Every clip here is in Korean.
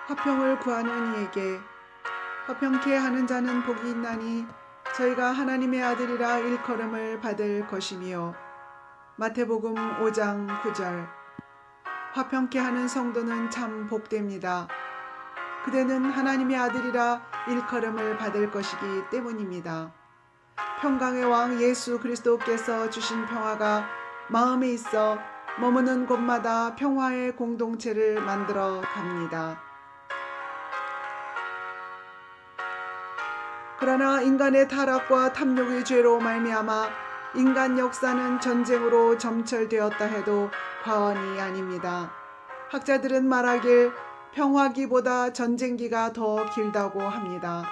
화평을 구하는 이에게 화평케 하는 자는 복이 있나니 저희가 하나님의 아들이라 일컬음을 받을 것이며. 마태복음 5장 9절. 화평케 하는 성도는 참 복됩니다. 그대는 하나님의 아들이라 일컬음을 받을 것이기 때문입니다. 평강의 왕 예수 그리스도께서 주신 평화가 마음에 있어 머무는 곳마다 평화의 공동체를 만들어 갑니다. 그러나 인간의 타락과 탐욕의 죄로 말미암아 인간 역사는 전쟁으로 점철되었다 해도 과언이 아닙니다. 학자들은 말하길 평화기보다 전쟁기가 더 길다고 합니다.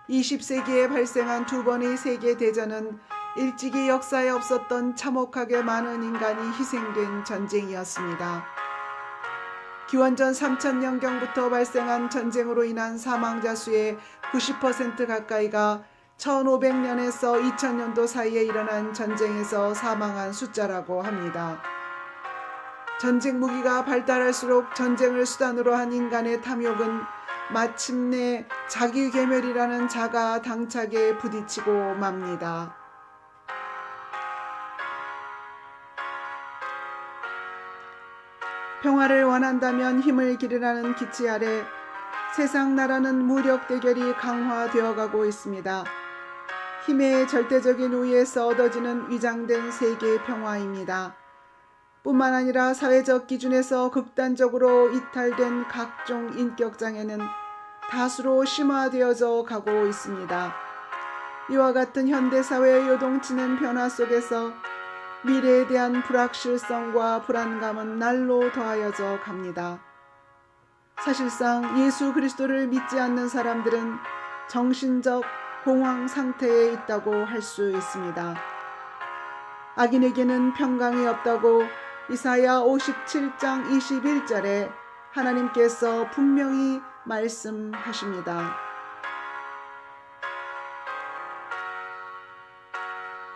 20세기에 발생한 두 번의 세계대전은 일찍이 역사에 없었던 참혹하게 많은 인간이 희생된 전쟁이었습니다. 기원전 3000년경부터 발생한 전쟁으로 인한 사망자 수의 90% 가까이가 1500년에서 2000년도 사이에 일어난 전쟁에서 사망한 숫자라고 합니다. 전쟁 무기가 발달할수록 전쟁을 수단으로 한 인간의 탐욕은 마침내 자기괴멸이라는 자가 당착에 부딪히고 맙니다. 평화를 원한다면 힘을 기르라는 기치 아래 세상 나라는 무력 대결이 강화되어 가고 있습니다. 힘의 절대적인 우위에서 얻어지는 위장된 세계 평화입니다. 뿐만 아니라 사회적 기준에서 극단적으로 이탈된 각종 인격장애는 다수로 심화되어져 가고 있습니다. 이와 같은 현대사회의 요동치는 변화 속에서 미래에 대한 불확실성과 불안감은 날로 더하여져 갑니다. 사실상 예수 그리스도를 믿지 않는 사람들은 정신적 공황 상태에 있다고 할 수 있습니다. 악인에게는 평강이 없다고 이사야 57장 21절에 하나님께서 분명히 말씀하십니다.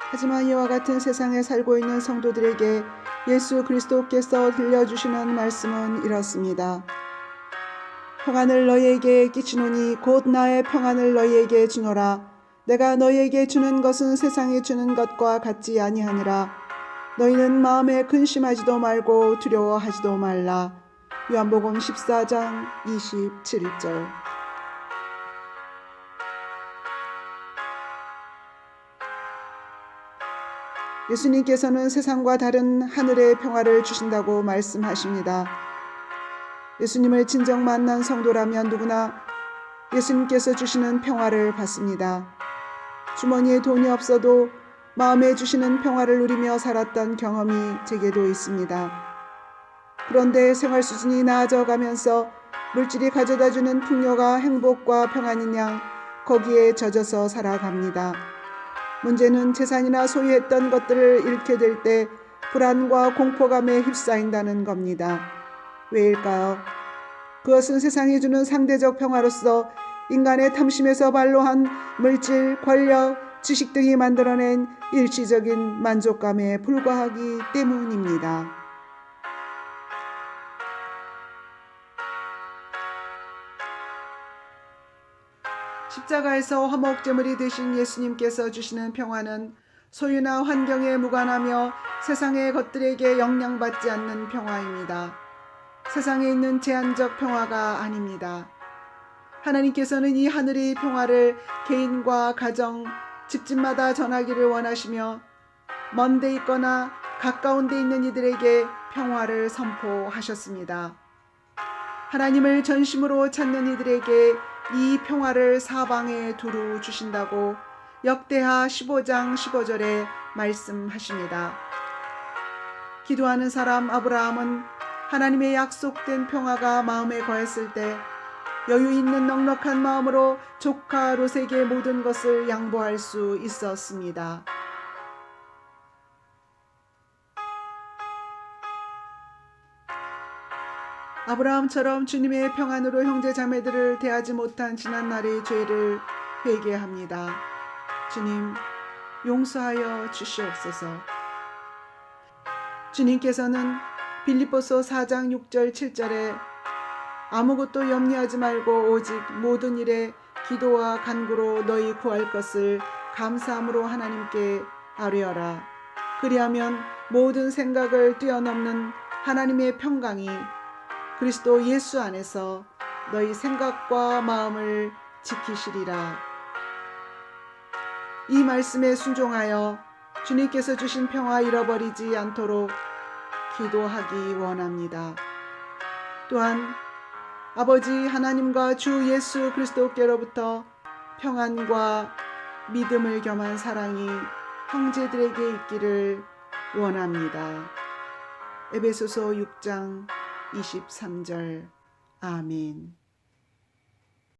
하지만 이와 같은 세상에 살고 있는 성도들에게 예수 그리스도께서 들려주시는 말씀은 이렇습니다. 평안을 너희에게 끼치노니 곧 나의 평안을 너희에게 주노라. 내가 너희에게 주는 것은 세상이 주는 것과 같지 아니하니라. 너희는 마음에 근심하지도 말고 두려워하지도 말라. 요한복음 14장 27절. 예수님께서는 세상과 다른 하늘의 평화를 주신다고 말씀하십니다. 예수님을 진정 만난 성도라면 누구나 예수님께서 주시는 평화를 받습니다. 주머니에 돈이 없어도 마음에 주시는 평화를 누리며 살았던 경험이 제게도 있습니다. 그런데 생활 수준이 나아져 가면서 물질이 가져다주는 풍요가 행복과 평안인 양 거기에 젖어서 살아갑니다. 문제는 재산이나 소유했던 것들을 잃게 될 때 불안과 공포감에 휩싸인다는 겁니다. 왜일까요? 그것은 세상이 주는 상대적 평화로서 인간의 탐심에서 발로한 물질, 권력, 지식 등이 만들어낸 일시적인 만족감에 불과하기 때문입니다. 십자가에서 화목제물이 되신 예수님께서 주시는 평화는 소유나 환경에 무관하며 세상의 것들에게 영향받지 않는 평화입니다. 세상에 있는 제한적 평화가 아닙니다. 하나님께서는 이 하늘의 평화를 개인과 가정, 집집마다 전하기를 원하시며 먼 데 있거나 가까운 데 있는 이들에게 평화를 선포하셨습니다. 하나님을 전심으로 찾는 이들에게 이 평화를 사방에 두루 주신다고 역대하 15장 15절에 말씀하십니다. 기도하는 사람 아브라함은 하나님의 약속된 평화가 마음에 거했을 때 여유 있는 넉넉한 마음으로 조카 롯에게 모든 것을 양보할 수 있었습니다. 아브라함처럼 주님의 평안으로 형제 자매들을 대하지 못한 지난날의 죄를 회개합니다. 주님, 용서하여 주시옵소서. 주님께서는 빌립보서 4장 6절 7절에 아무것도 염려하지 말고 오직 모든 일에 기도와 간구로 너희 구할 것을 감사함으로 하나님께 아뢰어라. 그리하면 모든 생각을 뛰어넘는 하나님의 평강이 그리스도 예수 안에서 너희 생각과 마음을 지키시리라. 이 말씀에 순종하여 주님께서 주신 평화 잃어버리지 않도록 기도하기 원합니다. 또한 아버지 하나님과 주 예수 그리스도께로부터 평안과 믿음을 겸한 사랑이 형제들에게 있기를 원합니다. 에베소서 6장 23절. 아멘.